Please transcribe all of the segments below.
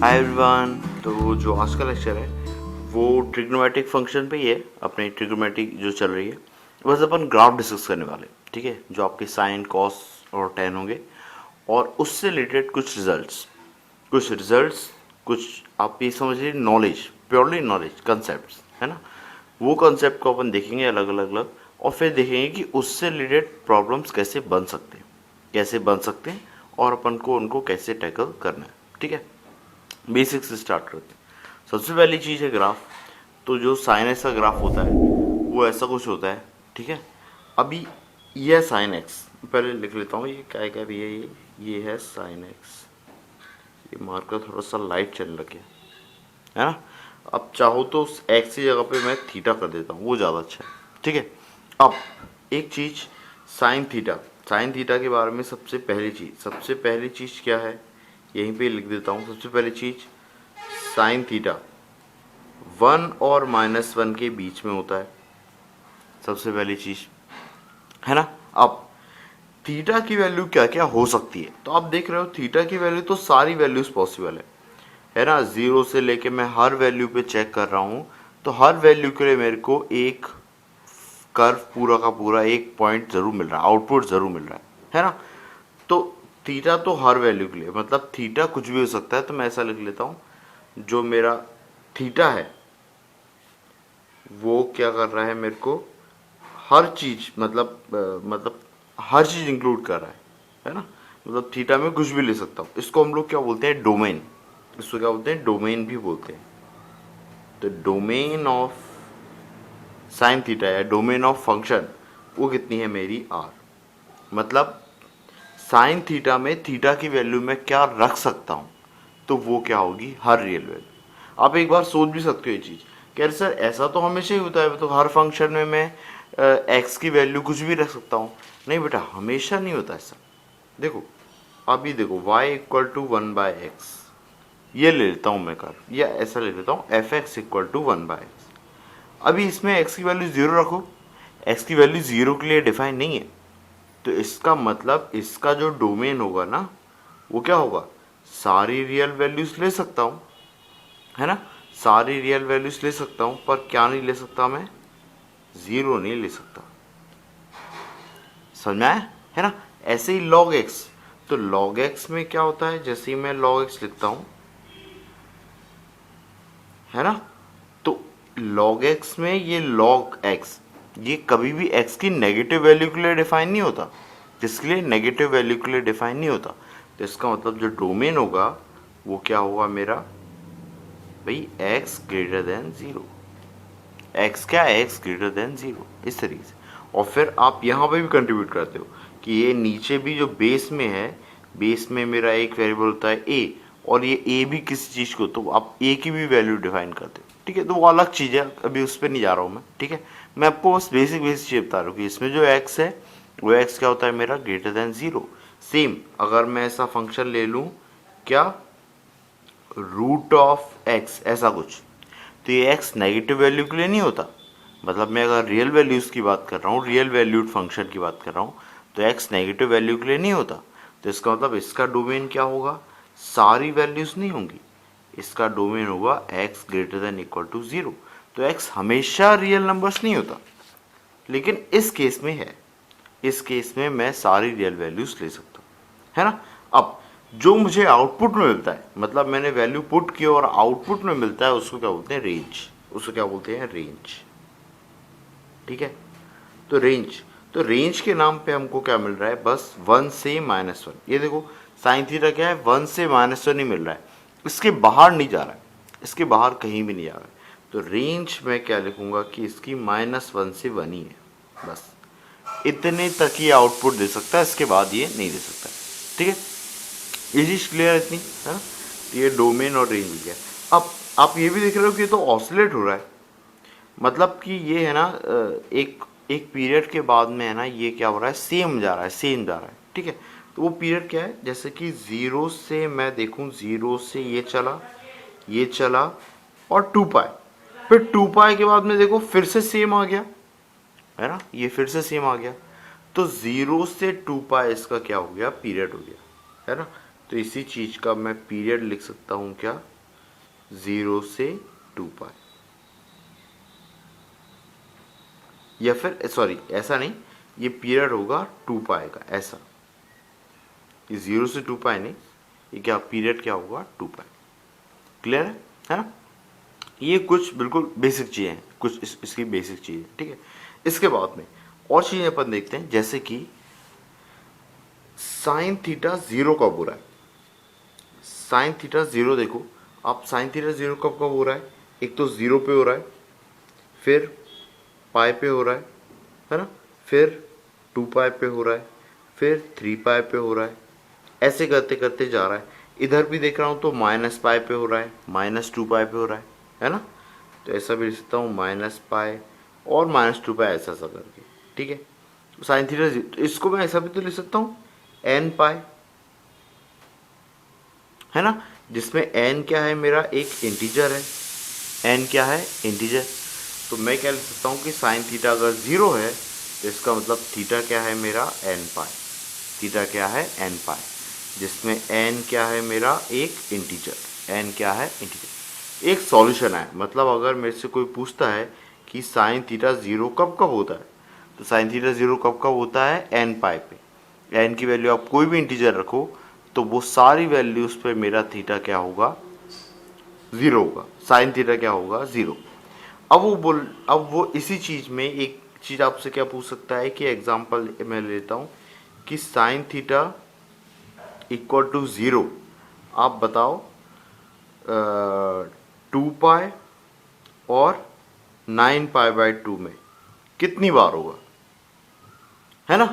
Hi everyone. तो जो आज का लेक्चर है वो ट्रिग्नोमेट्रिक फंक्शन पे ही है। अपने ट्रिग्नोमेट्रिक जो चल रही है बस अपन ग्राफ डिस्कस करने वाले, ठीक है, जो आपके साइन कॉस और टेन होंगे और उससे रिलेटेड कुछ आप ये समझिए नॉलेज, प्योरली नॉलेज कंसेप्ट है ना। वो कंसेप्ट को अपन देखेंगे अलग और फिर देखेंगे कि उससे रिलेटेड प्रॉब्लम्स कैसे बन सकते हैं और अपन को उनको कैसे टैकल करना है, ठीक है। बेसिक से स्टार्ट करते हैं। सबसे पहली चीज़ है ग्राफ। तो जो साइन एक्स का ग्राफ होता है वो ऐसा कुछ होता है, ठीक है। अभी ये साइन एक्स, पहले लिख लेता हूँ ये क्या है भैया, ये है साइन एक्स। ये मार्कर थोड़ा सा लाइट चलने लगे है ना। अब चाहो तो एक्स की जगह पे मैं थीटा कर देता हूँ, वो ज़्यादा अच्छा है, ठीक है। अब एक चीज़ साइन थीटा के बारे में सबसे पहली चीज़ क्या है, यहीं पे लिख देता हूँ। सबसे पहली चीज़ साइन थीटा 1 और -1 के बीच में होता है, सबसे पहली चीज़ है ना। अब थीटा की वैल्यू क्या क्या हो सकती है, तो आप देख रहे हो थीटा की वैल्यू तो सारी वैल्यूज पॉसिबल है ना। जीरो से लेके मैं हर वैल्यू पे चेक कर रहा हूँ, तो हर वैल्यू के लिए मेरे को एक कर्व पूरा का पूरा एक पॉइंट जरूर मिल रहा है, आउटपुट जरूर मिल रहा है ना। तो थीटा तो हर वैल्यू के लिए, मतलब थीटा कुछ भी हो सकता है। तो मैं ऐसा लिख लेता हूँ, जो मेरा थीटा है वो क्या कर रहा है, मेरे को हर चीज मतलब हर चीज इंक्लूड कर रहा है ना। मतलब थीटा में कुछ भी ले सकता हूँ। इसको हम लोग क्या बोलते हैं, डोमेन। इसको क्या बोलते हैं, डोमेन भी बोलते हैं। तो डोमेन ऑफ साइन थीटा या डोमेन ऑफ फंक्शन वो कितनी है मेरी आर। मतलब साइन थीटा में थीटा की वैल्यू में क्या रख सकता हूँ, तो वो क्या होगी, हर रियल वैल्यू। आप एक बार सोच भी सकते हो ये चीज़, कह रहे सर ऐसा तो हमेशा ही होता है, तो हर फंक्शन में मैं एक्स की वैल्यू कुछ भी रख सकता हूँ। नहीं बेटा, हमेशा नहीं होता ऐसा। देखो अभी देखो y इक्वल टू 1/x, ये ले लेता हूँ मैं कर, या ऐसा ले लेता हूँ f(x) इक्वल टू 1/x। अभी इसमें x की वैल्यू ज़ीरो रखो, x की वैल्यू ज़ीरो के लिए डिफाइन नहीं है। तो इसका मतलब इसका जो डोमेन होगा ना, वो क्या होगा, सारी रियल वैल्यूज ले सकता हूँ, है ना। सारी रियल वैल्यूज ले सकता हूँ, पर क्या नहीं ले सकता, मैं जीरो नहीं ले सकता। समझ में आया है ना। ऐसे ही लॉग एक्स, तो लॉग एक्स में क्या होता है, जैसे ही मैं लॉग एक्स लिखता हूँ, है ना। तो log x में ये log x, ये कभी भी x की नेगेटिव वैल्यू के लिए डिफाइन नहीं होता, जिसके लिए नेगेटिव वैल्यू के लिए डिफाइन नहीं होता। तो इसका मतलब जो डोमेन होगा वो क्या होगा मेरा, भाई x greater than zero. x क्या है, x ग्रेटर देन जीरो, इस तरीके से। और फिर आप यहाँ पे भी कंट्रीब्यूट करते हो कि ये नीचे भी जो बेस में है, बेस में मेरा एक वेरिएबल होता है a, और ये a भी किसी चीज़ को, तो आप a की भी वैल्यू डिफाइन करते हो, ठीक है। तो वो अलग चीज़ है, अभी उस पर नहीं जा रहा हूँ मैं, ठीक है। मैं आपको बस बेसिक चीज़ बता रहा हूँ कि इसमें जो x है वो x क्या होता है मेरा, ग्रेटर देन जीरो। सेम अगर मैं ऐसा फंक्शन ले लूँ, क्या, रूट ऑफ x, ऐसा कुछ, तो ये x नेगेटिव वैल्यू के लिए नहीं होता। मतलब मैं अगर रियल वैल्यूज़ की बात कर रहा हूँ, रियल वैल्यूड फंक्शन की बात कर रहा हूँ, तो x नेगेटिव वैल्यू के लिए नहीं होता। तो इसका मतलब इसका डोमेन क्या होगा, सारी वैल्यूज़ नहीं होंगी, इसका डोमेन होगा x greater than equal to zero. तो x हमेशा रियल नंबर्स नहीं होता, लेकिन इस केस में है। इस केस में मैं सारी रियल वैल्यूज़ ले सकता हूँ, है ना। अब जो मुझे आउटपुट में मिलता है, मतलब मैंने वैल्यू पुट की और आउटपुट में मिलता है, उसको क्या बोलते हैं, रेंज। ठीक है। तो रेंज के नाम पे हमको क्या मिल रहा है, बस 1 से -1। ये देखो साइन थीटा क्या है, 1 से -1 ही मिल रहा है, इसके बाहर नहीं जा रहा है, इसके बाहर कहीं भी नहीं जा रहा है। तो रेंज में क्या लिखूंगा कि इसकी -1 से 1 ही है, बस इतने तक ही आउटपुट दे सकता है, इसके बाद ये नहीं दे सकता। ठीक है, ये चीज़ क्लियर है इतनी, है ना। तो ये डोमेन और रेंज मिल गया। अब आप ये भी देख रहे हो कि ये तो ऑसिलेट हो रहा है, मतलब कि ये है ना, एक एक पीरियड के बाद में है ना, ये क्या हो रहा है, सेम जा रहा है, ठीक है। तो वो पीरियड क्या है, जैसे कि जीरो से मैं देखूं, जीरो से ये चला और 2 पाई, फिर 2 पाई के बाद में देखो फिर से सेम आ गया, है ना, ये फिर से सेम आ गया। तो जीरो से 2 पाई इसका क्या हो गया, पीरियड हो गया, है ना। तो इसी चीज का मैं पीरियड लिख सकता हूँ क्या, 0 से 2 पाई, या फिर सॉरी ऐसा नहीं, ये पीरियड होगा 2 पाई का, ऐसा, ये 0 से 2 पाई नहीं, ये क्या पीरियड क्या होगा 2 पाई। क्लियर है ना? ये कुछ बिल्कुल बेसिक चीज़ें हैं, कुछ इसकी बेसिक चीज़ें, ठीक है। इसके बाद में और चीज़ें अपन देखते हैं, जैसे कि साइन थीटा 0 कब हो रहा है। साइन थीटा 0 देखो आप, साइन थीटा 0 कब कब हो रहा है, एक तो 0 पे हो रहा है, फिर पाई पे हो रहा है ना, फिर 2 पाई पे हो रहा है, फिर 3 पाई पे हो रहा है, ऐसे करते करते जा रहा है। इधर भी देख रहा हूँ तो माइनस पाई पे हो रहा है, -2 पाई पे हो रहा है ना। तो ऐसा भी लिख सकता हूँ माइनस पाई और -2 पाई, ऐसा सा करके, ठीक है। तो साइन थीटा, इसको मैं ऐसा भी तो लिख सकता हूँ n पाई, है ना, जिसमें n क्या है मेरा, एक इंटीजर है, n क्या है, इंटीजर। तो मैं क्या लिख सकता हूँ कि साइन थीटा अगर 0 है तो इसका मतलब थीटा क्या है मेरा, n पाई, थीटा क्या है n पाई, जिसमें n क्या है मेरा, एक इंटीजर, n क्या है, इंटीजर। एक सॉल्यूशन है, मतलब अगर मेरे से कोई पूछता है कि साइन थीटा 0 कब कब होता है, तो साइन थीटा 0 कब कब होता है, n पाई पे। n की वैल्यू आप कोई भी इंटीजर रखो तो वो सारी वैल्यूज पे मेरा थीटा क्या होगा, 0 होगा, साइन थीटा क्या होगा, 0। अब वो इसी चीज में एक चीज आपसे क्या पूछ सकता है कि एग्जांपल मैं लेता हूं कि साइन थीटा इक्वल टू 0, आप बताओ 2 पाई और 9 पाई बाई 2 में कितनी बार होगा, है ना।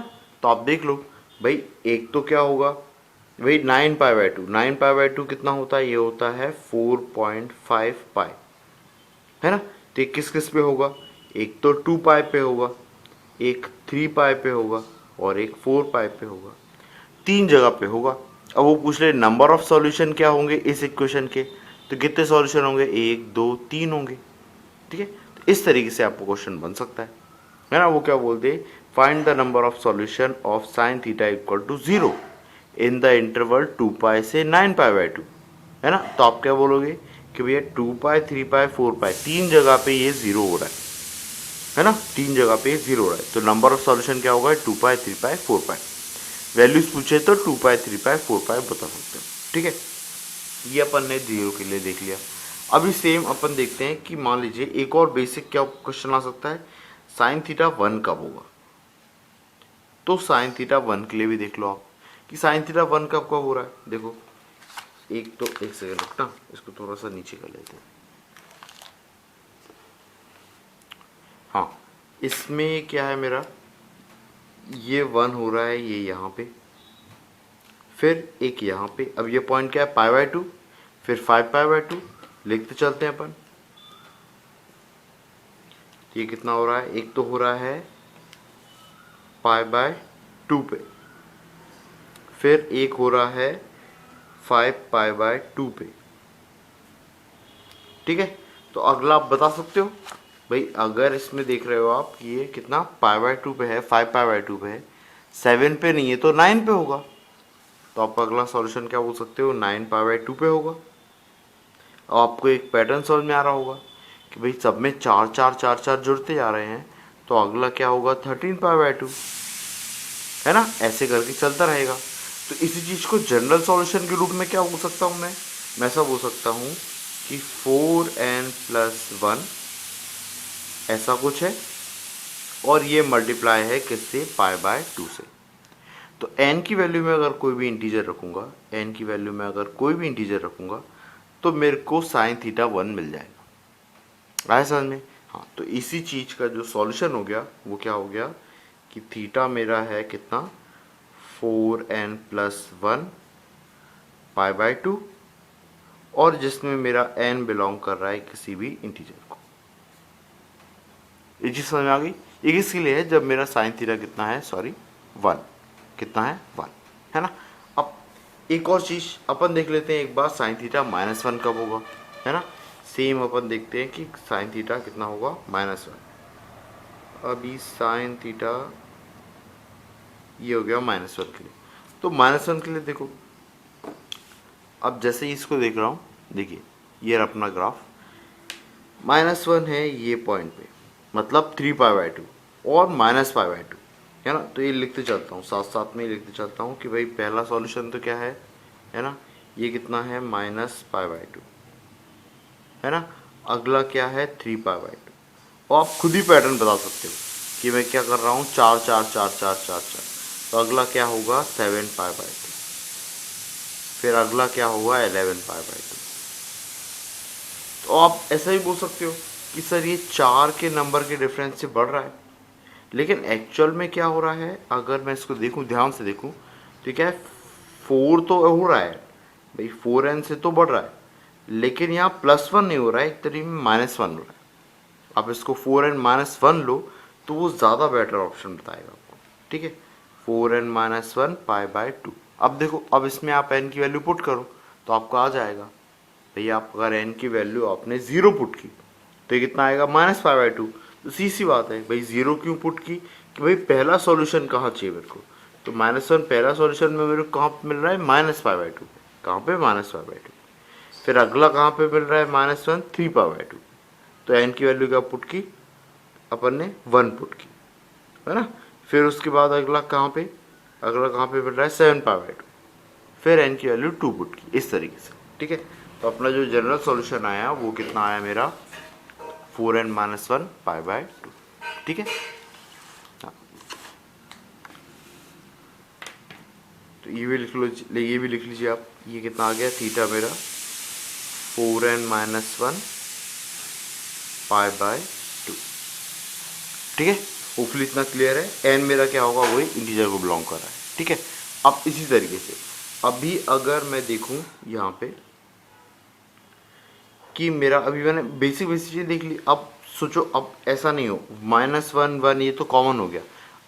तो आप देख लो भाई, एक तो क्या होगा भाई 9 पाई बाई 2, 9 पाई बाई 2 कितना होता है, ये होता है 4.5 पाई, है ना। तो एक किस किस पे होगा, एक तो 2 पाई पे होगा, एक 3 पाई पे होगा और एक 4 पाई पे होगा, 3 जगह पे होगा। अब वो पूछ रहे नंबर ऑफ सॉल्यूशन क्या होंगे इस इक्वेशन के, तो कितने सॉल्यूशन होंगे, 1 2 3 होंगे, ठीक है। तो इस तरीके से आपको क्वेश्चन बन सकता है ना। वो क्या बोलते हैं, find the number of solution of sine theta equal to 0 in the interval 2 pi से 9 पाई बाई 2, है ना। तो आप क्या बोलोगे कि भैया 2 पाई 3 पाई 4 पाई, 3 जगह पे ये 0 हो रहा है ना, 3 जगह पे 0 हो रहा है। तो नंबर ऑफ सॉल्यूशन क्या होगा, 2 पाई 3 पाई 4 पाई। वैल्यूज पूछे तो 2 पाई 3 पाई 4 पाई बता सकते हो, ठीक है। ये अपन ने 0 के लिए देख लिया। अभी सेम अपन देखते हैं कि मान लीजिए एक और बेसिक क्या क्वेश्चन आ सकता है, साइन थीटा 1 कब होगा। तो साइन थीटा 1 के लिए भी देख लो आप कि साइन थीटा 1 कब कब हो रहा है। देखो एक तो, एक सेकंड रुकना, इसको थोड़ा सा नीचे कर लेते हैं। हाँ, इसमें क्या है मेरा, ये 1 हो रहा है, ये यहाँ पे, फिर एक यहाँ पे, अब ये पॉइंट क्या है, पाई बाई 2, फिर 5 पाई बाई 2, लिखते चलते हैं अपन। ये कितना हो रहा है, एक तो हो रहा है पाई बाय 2 पे, फिर एक हो रहा है 5 पाई बाय 2 पे, ठीक है। तो अगला आप बता सकते हो भाई, अगर इसमें देख रहे हो आप कि ये कितना पाई बाय 2 पे है, 5 पाई बाय 2 पे है, 7 पे नहीं है तो 9 पे होगा। तो आप अगला सॉल्यूशन क्या बोल सकते हो, 9 पाई बाय 2 पे होगा। अब आपको एक पैटर्न समझ में आ रहा होगा कि भाई सब में 4 4 4 4 जुड़ते जा रहे हैं, तो अगला क्या होगा, 13 पाई बाय 2, है ना। ऐसे करके चलता रहेगा। तो इसी चीज़ को जनरल सॉल्यूशन के रूप में क्या बोल सकता हूँ मैं ऐसा बोल सकता हूँ कि 4n+1 ऐसा कुछ है, और ये मल्टीप्लाई है किससे, पाई बाय 2 से। तो n की वैल्यू में अगर कोई भी इंटीजर रखूँगा, n की वैल्यू में अगर कोई भी इंटीजर रखूँगा तो मेरे को साइन थीटा 1 मिल जाएगा। आया समझ में। हाँ, तो इसी चीज़ का जो सॉल्यूशन हो गया वो क्या हो गया कि थीटा मेरा है कितना, 4n+1 पाई बाय 2, और जिसमें मेरा n बिलोंग कर रहा है किसी भी इंटीजर को। ये चीज़ समझ में आ गई। ये किसके लिए है, जब मेरा साइन थीटा कितना है, सॉरी 1, कितना है 1, है ना। अब एक और चीज़ अपन देख लेते हैं एक बार, साइन थीटा -1 कब होगा, है ना। सेम अपन देखते हैं कि साइन थीटा कितना होगा, -1। अभी साइन थीटा ये हो गया -1 के लिए। तो -1 के लिए देखो, अब जैसे ही इसको देख रहा हूँ, देखिए ये रहा अपना ग्राफ, -1 है ये पॉइंट पे, मतलब 3π/2 और -π/2, है ना। तो ये लिखते चलता हूँ, साथ साथ में लिखते चलता हूँ कि भाई पहला सॉल्यूशन तो क्या है ना, ये कितना है -π/2, है ना। अगला क्या है 3π/2, और आप खुद ही पैटर्न बता सकते हो कि मैं क्या कर रहा हूँ, 4 4 4 4 4 4, तो अगला क्या होगा 7π/2, फिर अगला क्या होगा 11π/2। तो आप ऐसा ही बोल सकते हो कि सर ये 4 के नंबर के डिफरेंस से बढ़ रहा है, लेकिन एक्चुअल में क्या हो रहा है, अगर मैं इसको देखूं, ध्यान से देखूं, तो क्या है, 4 तो हो रहा है भाई, 4n से तो बढ़ रहा है, लेकिन यहाँ +1 नहीं हो रहा है, एक तरीके में -1 हो रहा है। आप इसको 4n-1 लो तो वो ज़्यादा बेटर ऑप्शन बताएगा आपको, ठीक है। 4n-1π/2। अब देखो, अब इसमें आप n की वैल्यू पुट करो तो आपको आ जाएगा भैया, आप अगर n की वैल्यू आपने 0 पुट की तो ये कितना आएगा -π/2। तो सी बात है भाई, 0 क्यों पुट की, कि भाई पहला सॉल्यूशन कहाँ चाहिए मेरे को, तो -1 पहला सॉल्यूशन में मेरे को कहाँ पे मिल रहा है, -π/2, कहाँ पे -π/2। फिर अगला कहाँ पे मिल रहा है -1 3π/2, तो n की वैल्यू क्या पुट की अपन ने, 1 पुट की, है ना। फिर उसके बाद अगला कहाँ पे मिल रहा है 7π/2, फिर n की वैल्यू 2 पुट की, इस तरीके से, ठीक है। तो अपना जो जनरल सॉल्यूशन आया वो कितना आया मेरा, 4n-1π/2, ठीक है। हाँ, तो ये भी लिख लो, ये भी लिख लीजिए आप, ये कितना आ गया थीटा मेरा 4n-1π/2, ठीक है। होपफुली इतना क्लियर है। n मेरा क्या होगा, वही इंटीजर को बिलोंग कर रहा है, ठीक है। अब इसी तरीके से अभी अगर मैं देखूं यहाँ पे कि मेरा, अभी मैंने बेसिक चीज़ देख ली, अब सोचो, अब ऐसा नहीं हो, -1 1 ये तो कॉमन हो गया।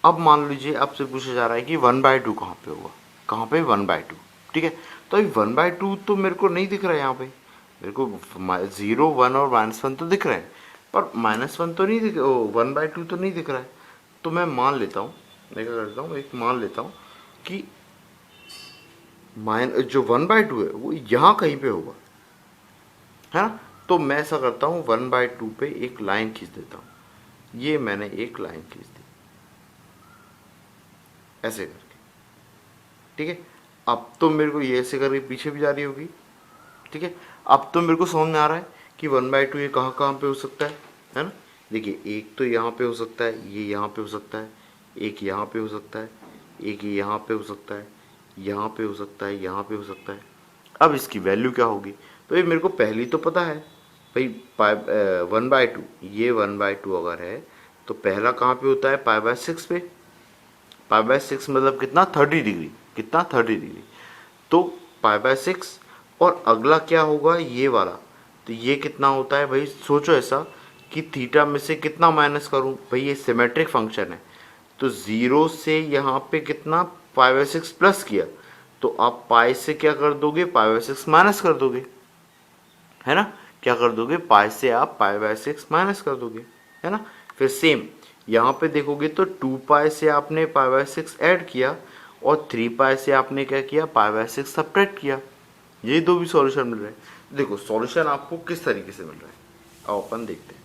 अब मान लीजिए आपसे पूछा जा रहा है कि 1/2 कहाँ पे होगा, कहाँ पे 1/2, ठीक है। तो अभी 1/2 तो मेरे को नहीं दिख रहा है यहाँ पे, मेरे को 0 1 और -1 तो दिख रहे हैं, पर -1 तो नहीं दिख, 1/2 तो नहीं दिख रहा है। तो मैं मान लेता हूँ, मैं क्या करता हूँ, एक मान लेता हूँ कि जो 1/2 है वो यहाँ कहीं पे होगा, है ना। तो मैं ऐसा करता हूँ, 1/2 पे एक लाइन खींच देता हूँ, ये मैंने एक लाइन खींच दी ऐसे करके, ठीक है। अब तो मेरे को ये ऐसे करके पीछे भी जा रही होगी, ठीक है। अब तो मेरे को समझ में आ रहा है कि 1/2 ये कहाँ कहाँ पे हो सकता है ना। देखिए, एक तो यहाँ पे हो सकता है, ये यहाँ पे हो सकता है, एक यहाँ पे हो सकता है, एक यहाँ पे हो सकता है, यहाँ पे हो सकता है, यहाँ पे हो सकता है। अब इसकी वैल्यू क्या होगी, तो ये मेरे को पहली तो पता है भाई, 1/2, ये 1/2 अगर है तो पहला कहाँ पे होता है, π/6 पे, π/6 मतलब कितना, 30 डिग्री, कितना 30 डिग्री, तो π/6। और अगला क्या होगा, ये वाला, तो ये कितना होता है भाई, सोचो ऐसा कि थीटा में से कितना माइनस करूं भाई, ये सिमेट्रिक फंक्शन है, तो 0 से यहाँ पे कितना π/6 प्लस किया, तो आप पाई से क्या कर दोगे, π/6 माइनस कर दोगे, है ना। क्या कर दोगे, पाई से आप π/6 माइनस कर दोगे, है ना। फिर सेम यहाँ पे देखोगे तो 2π से आपने π/6 ऐड किया, और 3π से आपने क्या किया, π/6 सब्ट्रैक्ट किया। ये दो भी सॉल्यूशन मिल रहे हैं। देखो सॉल्यूशन आपको किस तरीके से मिल रहा है, अब अपन देखते हैं।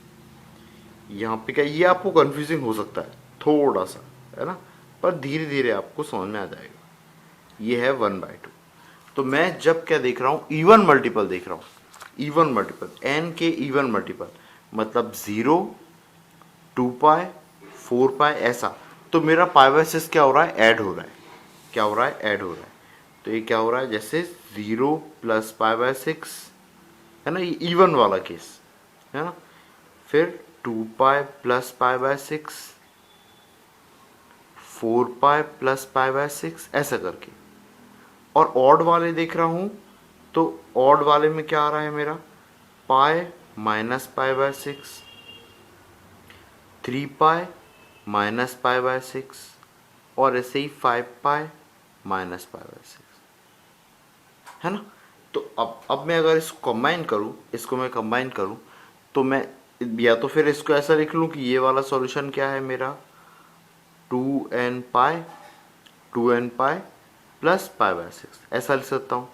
यहाँ पे क्या, ये आपको कंफ्यूजिंग हो सकता है थोड़ा सा, है ना, पर धीरे धीरे आपको समझ में आ जाएगा। ये है 1/2। तो मैं जब क्या देख रहा हूँ, इवन मल्टीपल देख रहा हूँ, इवन मल्टीपल, n के इवन मल्टीपल, मतलब 0 2π 4π ऐसा, तो मेरा π/6 क्या हो रहा है, ऐड हो रहा है, क्या हो रहा है, ऐड हो रहा है। तो ये क्या हो रहा है, जैसे 0 + π/6, है ना, ये इवन वाला केस, है ना। फिर 2π + π/6, 4π + π/6 ऐसा करके। और ऑड वाले देख रहा हूँ, तो ऑड वाले में क्या आ रहा है मेरा, पाई -π/6, 3π -π/6, और ऐसे ही 5π -π/6, है ना। तो अब मैं अगर इसको कंबाइन करूँ, इसको मैं कंबाइन करूँ, तो मैं या तो फिर इसको ऐसा लिख लूँ कि ये वाला सॉल्यूशन क्या है मेरा, 2nπ + π/6 ऐसा लिख सकता हूँ।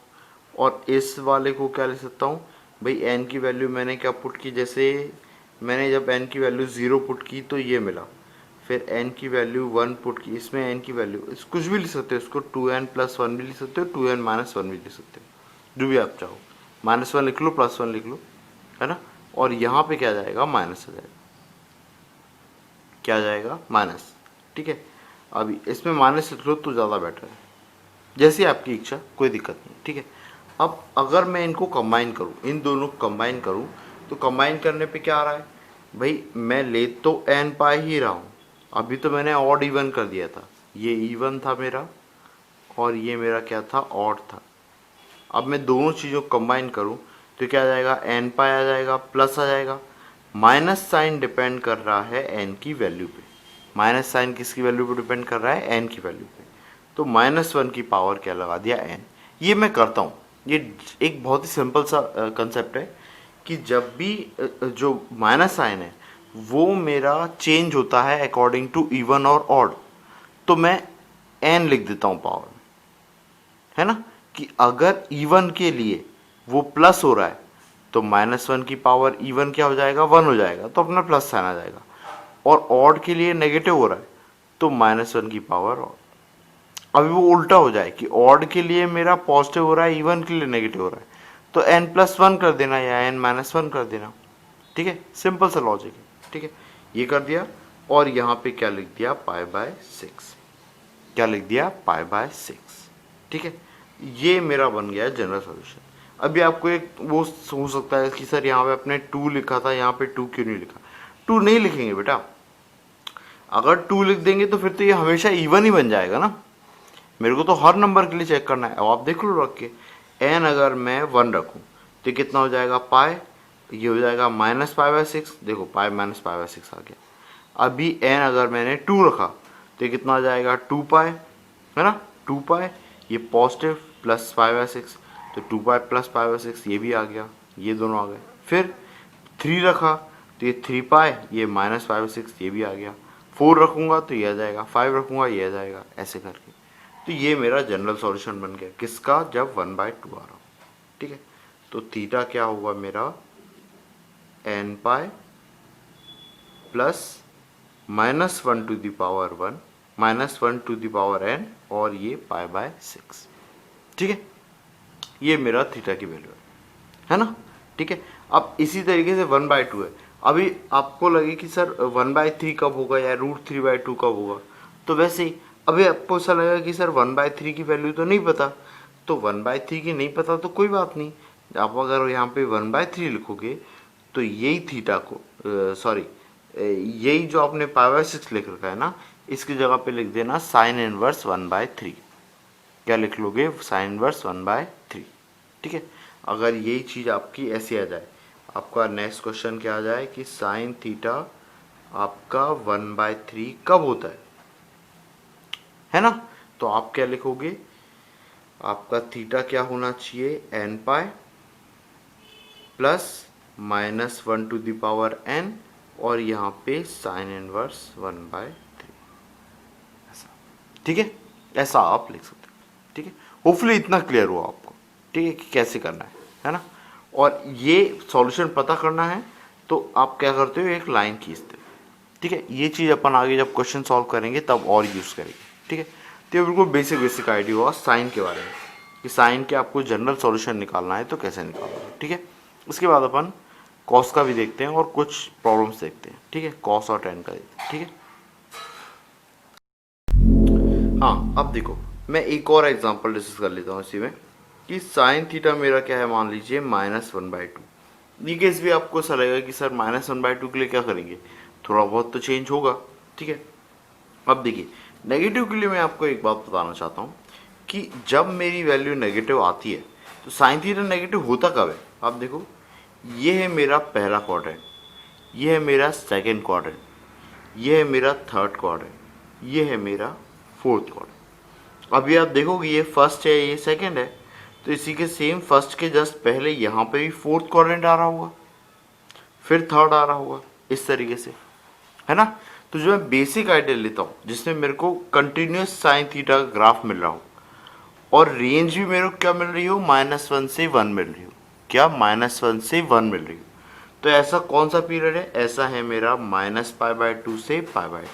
और इस वाले को क्या लिख सकता हूँ, भाई एन की वैल्यू मैंने क्या पुट की, जैसे मैंने जब एन की वैल्यू 0 पुट की तो ये मिला, फिर एन की वैल्यू 1 पुट की, इसमें एन की वैल्यू कुछ भी लिख सकते हो, इसको 2n+1 भी लिख सकते हो, 2n-1 भी लिख सकते हो, जो भी आप चाहो, -1 लिख लो, +1 लिख लो, है ना। और यहाँ पे क्या आ जाएगा, माइनस आ जाएगा, क्या आ जाएगा, माइनस। ठीक है, अभी इसमें माइनस लिख लो तो ज़्यादा बेटर है, जैसी आपकी इच्छा, कोई दिक्कत नहीं। ठीक है, अब अगर मैं इनको कंबाइन करूँ, इन दोनों को कंबाइन करूँ, तो कंबाइन करने पे क्या आ रहा है भाई, मैं ले तो एन पाई ही रहा हूँ, अभी तो मैंने ऑड इवन कर दिया था, ये इवन था मेरा और ये मेरा क्या था, ऑड था। अब मैं दोनों चीज़ों को कंबाइन करूँ तो क्या आ जाएगा, एन पाई आ जाएगा, प्लस आ जाएगा, माइनस साइन डिपेंड कर रहा है एन की वैल्यू पे, माइनस साइन किसकी वैल्यू पे डिपेंड कर रहा है, एन की वैल्यू पे, तो -1 की पावर क्या लगा दिया, एन। ये मैं करता हूँ, ये एक बहुत ही सिंपल सा कंसेप्ट है कि जब भी जो माइनस साइन है वो मेरा चेंज होता है अकॉर्डिंग टू इवन और ऑड, तो मैं एन लिख देता हूँ पावर, है ना, कि अगर इवन के लिए वो प्लस हो रहा है तो -1 की पावर इवन क्या हो जाएगा, 1 हो जाएगा, तो अपना प्लस साइन आ जाएगा, और ऑड के लिए नेगेटिव हो रहा है तो -1 की पावर ऑड। अभी वो उल्टा हो जाए कि ऑड के लिए मेरा पॉजिटिव हो रहा है, इवन के लिए नेगेटिव हो रहा है, तो n+1 कर देना या n-1 कर देना। ठीक है, सिंपल सा लॉजिक है। ठीक है, ये कर दिया, और यहाँ पे क्या लिख दिया, π/6, क्या लिख दिया, π/6। ठीक है, ये मेरा बन गया जनरल सॉल्यूशन। अभी आपको एक वो हो सकता है कि सर यहाँ पे अपने 2 लिखा था, यहाँ पे 2 क्यों नहीं लिखा, 2 नहीं लिखेंगे बेटा, अगर 2 लिख देंगे तो फिर तो ये हमेशा इवन ही बन जाएगा ना, मेरे को तो हर नंबर के लिए चेक करना है। अब आप देख लो रख के, एन अगर मैं 1 रखूँ तो कितना हो जाएगा, पाई, ये हो जाएगा -π/6, देखो पाई -π/6 आ गया। अभी एन अगर मैंने 2 रखा तो कितना हो जाएगा, 2 पाई, है ना, 2 पाई, ये पॉजिटिव प्लस π/6, तो 2 पाई प्लस π/6 ये भी आ गया, ये दोनों आ गए। फिर 3 रखा तो ये 3 पाई, ये -π/6 ये भी आ गया। 4 रखूँगा तो ये आ जाएगा, 5 रखूँगा ये आ जाएगा, ऐसे करके। तो ये मेरा जनरल सॉल्यूशन बन गया, किसका, जब 1/2 आ रहा हो। ठीक है, तो थीटा क्या होगा मेरा, n pi plus -1 to the power 1, -1 to the power n, और ये π/6। ठीक है, ये मेरा थीटा की वैल्यू है ना। ठीक है, अब इसी तरीके से 1/2 है। अभी आपको लगे कि सर 1/3 कब होगा या √3/2 कब होगा, तो वैसे ही अभी आपको ऐसा लगेगा कि सर 1/3 की वैल्यू तो नहीं पता, तो 1/3 की नहीं पता तो कोई बात नहीं, आप अगर यहाँ पे 1/3 लिखोगे तो यही थीटा को सॉरी यही जो आपने π/6 लिख रखा है ना, इसकी जगह पे लिख देना साइन इनवर्स 1/3, क्या लिख लोगे, साइन इनवर्स 1/3। ठीक है, अगर यही चीज़ आपकी ऐसी आ जाए, आपका नेक्स्ट क्वेश्चन क्या आ जाए कि साइन थीटा आपका 1/3 कब होता है ना, तो आप क्या लिखोगे, आपका थीटा क्या होना चाहिए, n pi plus -1 to the power n, और यहाँ पे साइन इनवर्स 1/3, ऐसा। ठीक है, ऐसा आप लिख सकते हो। ठीक है, होपफुली इतना क्लियर हुआ आपको। ठीक है, कि कैसे करना है ना। और ये सॉल्यूशन पता करना है तो आप क्या करते हो, एक लाइन खींचते हो। ठीक है, ये चीज़ अपन आगे जब क्वेश्चन सॉल्व करेंगे तब और यूज़ करेंगे। ठीक है, तो ये बिल्कुल बेसिक आइडिया हुआ साइन के बारे में, कि साइन के आपको जनरल सॉल्यूशन निकालना है तो कैसे निकालना है। ठीक है, उसके बाद अपन कॉस का भी देखते हैं और कुछ प्रॉब्लम्स देखते हैं। ठीक है, कॉस और टेन का देखते हैं। ठीक है, हाँ अब देखो मैं एक और एग्जांपल डिस्कस कर लेता हूँ इसी में, कि साइन थीटा मेरा क्या है, मान लीजिए -1/2। ये केस भी आपको ऐसा लगेगा कि सर -1/2 के लिए क्या करेंगे, थोड़ा बहुत तो चेंज होगा। ठीक है, अब देखिए नेगेटिव के लिए मैं आपको एक बात बताना चाहता हूँ कि जब मेरी वैल्यू नेगेटिव आती है तो साइन थीटा नेगेटिव होता कब है। आप देखो, ये है मेरा पहला क्वाड्रेंट, ये है मेरा सेकंड क्वाड्रेंट, ये है मेरा थर्ड क्वाड्रेंट, ये है मेरा फोर्थ क्वाड्रेंट। अभी आप देखोगे ये फर्स्ट है, ये सेकंड है, तो इसी के सेम फर्स्ट के जस्ट पहले यहाँ पे भी फोर्थ क्वाड्रेंट आ रहा होगा, फिर थर्ड आ रहा होगा, इस तरीके से, है ना। तो जो मैं बेसिक आइडिया लेता हूँ जिसमें मेरे को कंटिन्यूस साइन थीटा ग्राफ मिल रहा हो और रेंज भी मेरे को क्या मिल रही हो, -1 से 1 मिल रही हो, क्या -1 से 1 मिल रही हो। तो ऐसा कौन सा पीरियड है, ऐसा है मेरा -π/2 से π/2,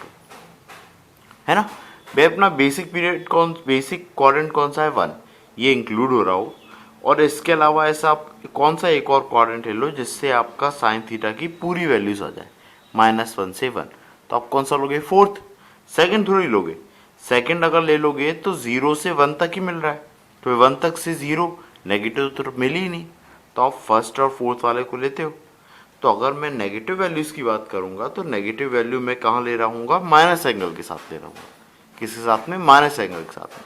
है ना। भाई अपना बेसिक पीरियड बेसिक क्वाड्रेंट कौन सा है, 1, ये इंक्लूड हो रहा हो। और इसके अलावा ऐसा आप कौन सा एक और क्वाड्रेंट ले लो जिससे आपका साइन थीटा की पूरी वैल्यूज आ जाए -1 से 1, तो आप कौन सा लोगे, फोर्थ। सेकंड थोड़ी लोगे, सेकंड अगर ले लोगे तो 0 से 1 तक ही मिल रहा है, तो 1 तक से 0 नेगेटिव तो मिल ही नहीं, तो आप फर्स्ट और फोर्थ वाले को लेते हो। तो अगर मैं नेगेटिव वैल्यूज की बात करूंगा तो नेगेटिव वैल्यू मैं कहाँ ले रहा हूँ, माइनस एंगल के साथ ले रहा हूँ, किसके साथ में, माइनस एंगल के साथ में,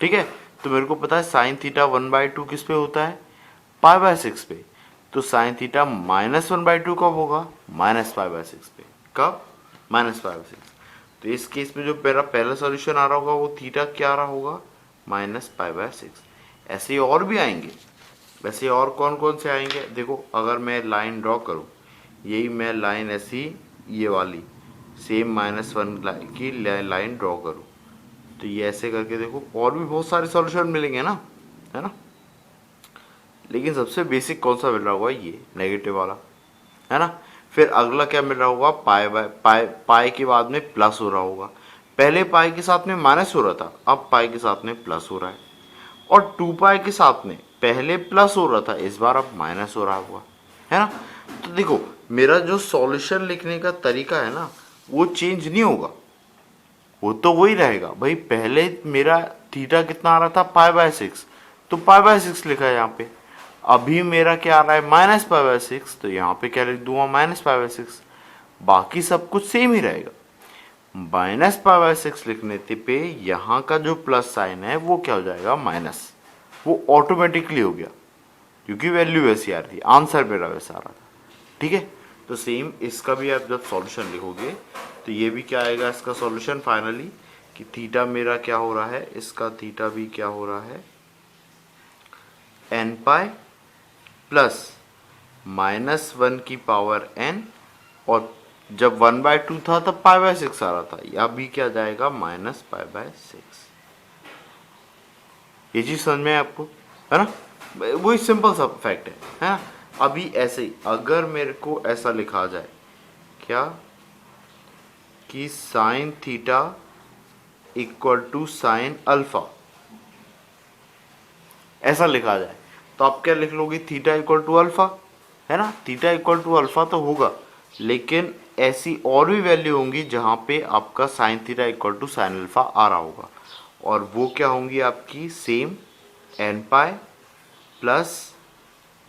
ठीक है। तो मेरे को पता है साइन थीटा 1/2 किस पे होता है, π/6 पे। तो साइन थीटा -1/2 कब होगा, -π/6 पे, कब, -π/6। तो इस केस में जो मेरा पहला सॉल्यूशन आ रहा होगा वो थीटा क्या आ रहा होगा, -π/6। ऐसे ही और भी आएंगे। वैसे और कौन कौन से आएंगे, देखो अगर मैं लाइन ड्रॉ करूं, यही मैं लाइन ऐसी ये वाली सेम -1 की लाइन ड्रॉ करूं, तो ये ऐसे करके देखो और भी बहुत सारे सॉल्यूशन मिलेंगे ना, है ना। लेकिन सबसे बेसिक कौन सा मिल रहा होगा, ये नेगेटिव वाला, है ना। फिर अगला क्या मिल रहा होगा, पाई के बाद में प्लस हो रहा होगा। पहले पाई के साथ में माइनस हो रहा था, अब पाई के साथ में प्लस हो रहा है। और 2 पाई के साथ में पहले प्लस हो रहा था, इस बार अब माइनस हो रहा होगा, है ना। तो देखो मेरा जो सॉल्यूशन लिखने का तरीका है ना वो चेंज नहीं होगा, वो तो वही रहेगा। भाई पहले मेरा थीटा कितना आ रहा था, π/6, तो π/6 लिखा है यहाँ पे। अभी मेरा क्या आ रहा है, -π/6, तो यहाँ पे क्या लिख दूंगा, -π/6। बाकी सब कुछ सेम ही रहेगा। -π/6 लिखने पे यहाँ का जो प्लस साइन है वो क्या हो जाएगा, माइनस, वो ऑटोमेटिकली हो गया क्योंकि वैल्यू वैसी आ रही थी, आंसर मेरा वैसा आ रहा था, ठीक है। तो सेम इसका भी आप जब सॉल्यूशन लिखोगे तो ये भी क्या आएगा, इसका सॉल्यूशन फाइनली कि थीटा मेरा क्या हो रहा है, इसका थीटा भी क्या हो रहा है, n π प्लस -1 की पावर n, और जब 1/2 था तब π/6 आ रहा था, या भी क्या जाएगा, -π/6। ये चीज समझ में है आपको, है ना। वही सिंपल सा फैक्ट है ना। अभी ऐसे ही अगर मेरे को ऐसा लिखा जाए क्या कि sine theta equal to sine alpha, ऐसा लिखा जाए तो आप क्या लिख लोगे, थीटा इक्वल टू अल्फा, है ना। थीटा इक्वल टू अल्फा तो होगा, लेकिन ऐसी और भी वैल्यू होंगी जहां पे आपका sine theta equal to sine alpha आ रहा होगा, और वो क्या होंगी आपकी, सेम n π प्लस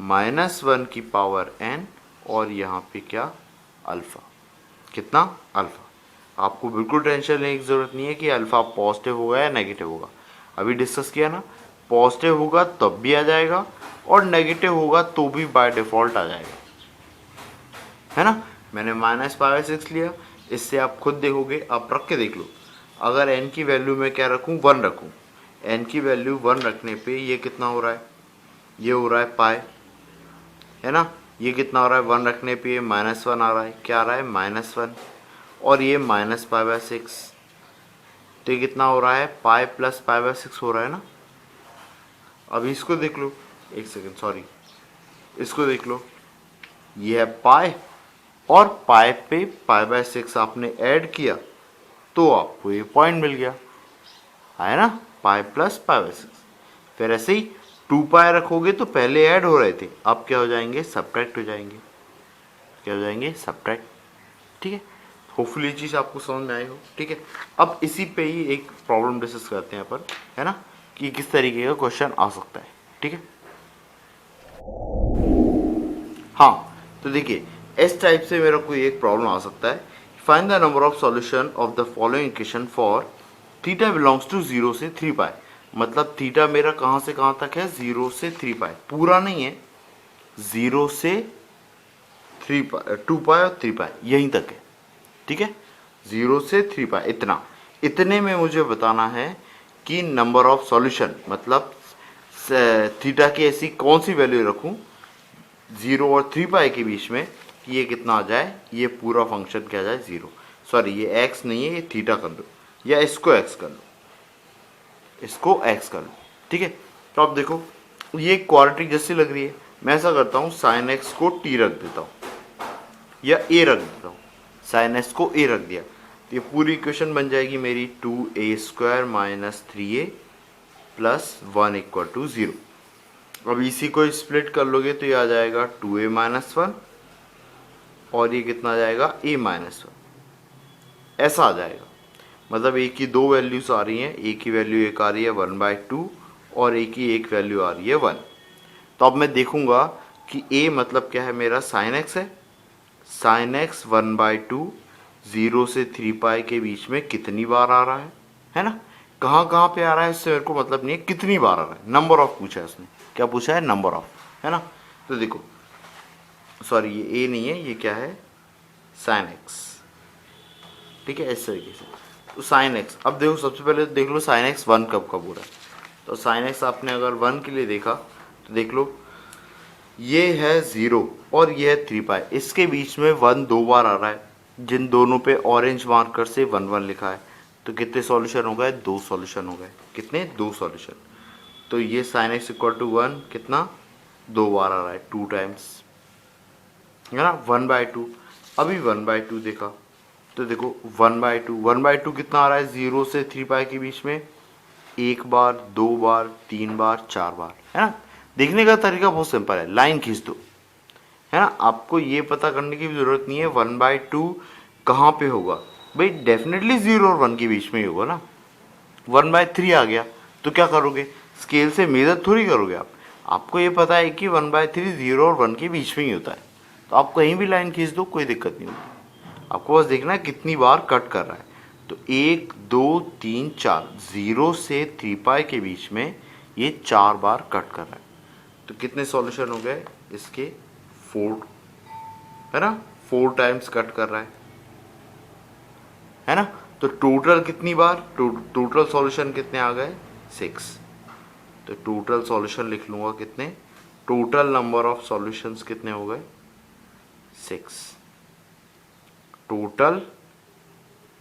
-1 की पावर n, और यहाँ पे क्या, अल्फा, कितना, अल्फा। आपको बिल्कुल टेंशन लेने की जरूरत नहीं है कि अल्फा पॉजिटिव होगा या नेगेटिव होगा, अभी डिस्कस किया ना, पॉजिटिव होगा तब भी आ जाएगा और नेगेटिव होगा तो भी बाय डिफॉल्ट आ जाएगा, है ना। मैंने -π/6 लिया, इससे आप खुद देखोगे, आप रख के देख लो। अगर n की वैल्यू में क्या रखूं, 1 रखूं, n की वैल्यू 1 रखने पे ये कितना हो रहा है, ये हो रहा है पाई, है ना। ये कितना हो रहा है, 1 रखने पे ये -1 आ रहा है, क्या आ रहा है, -1, और ये -π/6, तो ये कितना हो रहा है, पाई प्लस π/6 हो रहा है ना। अब इसको देख लो, एक सेकेंड, सॉरी, इसको देख लो, ये है पाई, और पाई पे π/6 आपने ऐड किया तो आपको ये पॉइंट मिल गया, है ना, पाई प्लस π/6। फिर ऐसे ही 2 पाई रखोगे तो पहले ऐड हो रहे थे, अब क्या हो जाएंगे, सब्ट्रैक्ट हो जाएंगे, क्या हो जाएंगे, सब्ट्रैक्ट, ठीक है। होपफुली ये चीज़ आपको समझ में आई हो, ठीक है। अब इसी पे ही एक प्रॉब्लम डिस्कस करते हैं अपन, है ना, कि किस तरीके का क्वेश्चन आ सकता है, ठीक है। हाँ, तो देखिए इस टाइप से मेरा कोई एक प्रॉब्लम आ सकता है, find the number of solution of the following equation for theta belongs to 0 से 3 पाई। मतलब थीटा मेरा कहाँ से कहाँ तक है, 0 से 3 पाई, पूरा नहीं है, 0 से 3 पाई, 2 पाई और 3 पाई यहीं तक है, ठीक है। 0 से 3 पाई, इतने में मुझे बताना है कि नंबर ऑफ सॉल्यूशन, मतलब थीटा की ऐसी कौन सी वैल्यू रखूं 0 और 3 पाई के बीच में कि ये कितना आ जाए, ये पूरा फंक्शन क्या आ जाए, 0, सॉरी ये x नहीं है, ये थीटा कर लो, या इसको x कर लो, इसको x कर लो, ठीक है। तो आप देखो ये क्वाड्रेटिक जैसी लग रही है, मैं ऐसा करता हूँ साइन एक्स को टी रख देता हूँ या ए रख देता हूँ, साइन एक्स को ए रख दिया तो ये पूरी इक्वेशन बन जाएगी मेरी 2a² minus 3a plus 1 equal to 0। अब इसी को स्प्लिट कर लोगे तो ये आ जाएगा 2a माइनस 1 और ये कितना आ जाएगा a माइनस 1, ऐसा आ जाएगा। मतलब a की दो वैल्यूज आ रही हैं, a की वैल्यू एक आ रही है 1/2 और a की एक वैल्यू आ रही है 1। तो अब मैं देखूंगा कि a मतलब क्या है, मेरा साइन एक्स है। साइन एक्स 1/2 0 से 3 पाई के बीच में कितनी बार आ रहा है ना। कहाँ पे आ रहा है इससे मेरे को मतलब नहीं है, कितनी बार आ रहा है। नंबर ऑफ पूछा है उसने, क्या पूछा है, नंबर ऑफ, है ना। तो देखो सॉरी ये a नहीं है, ये क्या है, साइन एक्स, ठीक है, इस तरीके से। तो साइन एक्स, अब देखो सबसे पहले तो देख लो साइन एक्स 1 कब कब हो रहा है। तो साइन एक्स आपने अगर 1 के लिए देखा तो देख लो ये है 0 और ये है 3 पाई, इसके बीच में 1 दो बार आ रहा है, जिन दोनों पे ऑरेंज मार्कर से 1 1 लिखा है। तो कितने सॉल्यूशन हो गए, 2 सॉल्यूशन हो गए। कितने, 2 सॉल्यूशन। तो ये साइन एक्स इक्वल टू 1 कितना, 2 बार आ रहा है, 2 टाइम्स, है ना, 1/2। अभी 1/2 देखा तो देखो 1/2 कितना आ रहा है, 0 से 3 पाई के बीच में, एक बार, 2 बार, 3 बार, 4 बार, है ना। देखने का तरीका बहुत सिंपल है, लाइन खींच दो, है ना। आपको ये पता करने की जरूरत नहीं है 1/2 कहाँ पे होगा। भाई डेफिनेटली 0 और 1 के बीच में ही होगा ना। 1/3 आ गया तो क्या करोगे, स्केल से मेजर थोड़ी करोगे आप। आपको ये पता है कि 1/3 0 और 1 के बीच में ही होता है, तो आप कहीं भी लाइन खींच दो, कोई दिक्कत नहीं होगी। आपको बस देखना है कितनी बार कट कर रहा है। तो 1 2 3 4, 0 से 3 पाई के बीच में ये 4 बार कट कर रहा है। तो कितने सॉल्यूशन हो गए इसके, 4, है ना, 4 टाइम्स कट कर रहा है ना। तो टोटल कितनी बार, टोटल सॉल्यूशन कितने आ गए, 6। तो टोटल सॉल्यूशन लिख लूंगा कितने, टोटल नंबर ऑफ सॉल्यूशंस कितने हो गए, 6। टोटल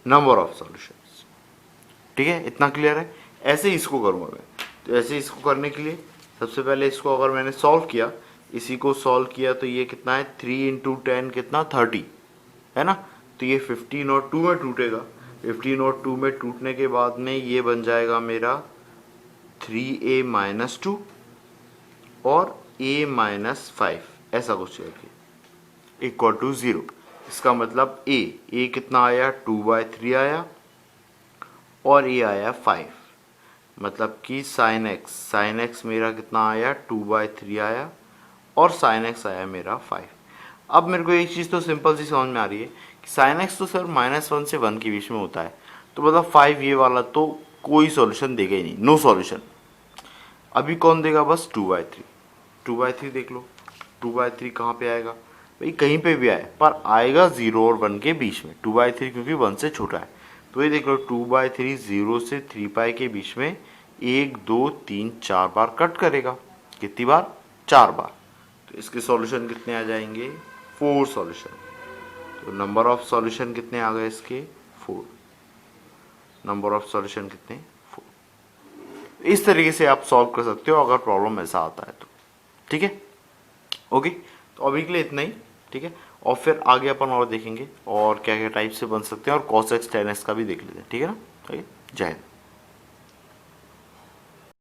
नंबर ऑफ सॉल्यूशंस, ठीक है, इतना क्लियर है। ऐसे ही इसको करूंगा मैं। तो ऐसे इसको करने के लिए सबसे पहले इसको अगर मैंने सॉल्व किया, इसी को सॉल्व किया तो ये कितना है, 3 × 10 कितना, 30, है ना। तो ये 15 और 2 में टूटेगा, 15 और 2 में टूटने के बाद में ये बन जाएगा मेरा 3a माइनस 2 और a माइनस 5, ऐसा कुछ करके इक्वल टू 0। इसका मतलब a कितना आया, 2/3 आया और a आया 5। मतलब कि साइन एक्स मेरा कितना आया, 2/3 आया और साइन एक्स आया मेरा 5। अब मेरे को एक चीज़ तो सिंपल सी समझ में आ रही है कि साइन एक्स तो सर -1 से 1 के बीच में होता है, तो मतलब 5 ये वाला तो कोई सॉल्यूशन देगा ही नहीं, नो सॉल्यूशन। अभी कौन देगा, बस 2/3। 2/3 देख लो, 2/3 कहाँ पे आएगा भाई, कहीं पे भी आए पर आएगा 0 और 1 के बीच में। 2/3 क्योंकि 1 से छोटा है, तो ये देख लो 2/3 0 से 3 पाई के बीच में 1 2 3 4 बार कट करेगा। कितनी बार, 4 बार। तो इसके सॉल्यूशन कितने आ जाएंगे, 4 सॉल्यूशन। तो नंबर ऑफ सॉल्यूशन कितने आ गए इसके, 4। नंबर ऑफ सॉल्यूशन कितने, 4। इस तरीके से आप सॉल्व कर सकते हो अगर प्रॉब्लम ऐसा आता है तो, ठीक है, ओके। तो अभी के लिए इतना ही, ठीक है। और फिर आगे अपन और देखेंगे और क्या क्या टाइप से बन सकते हैं, और cos x tan x का भी देख लेते हैं, ठीक है ना। ओके, जय हिंद।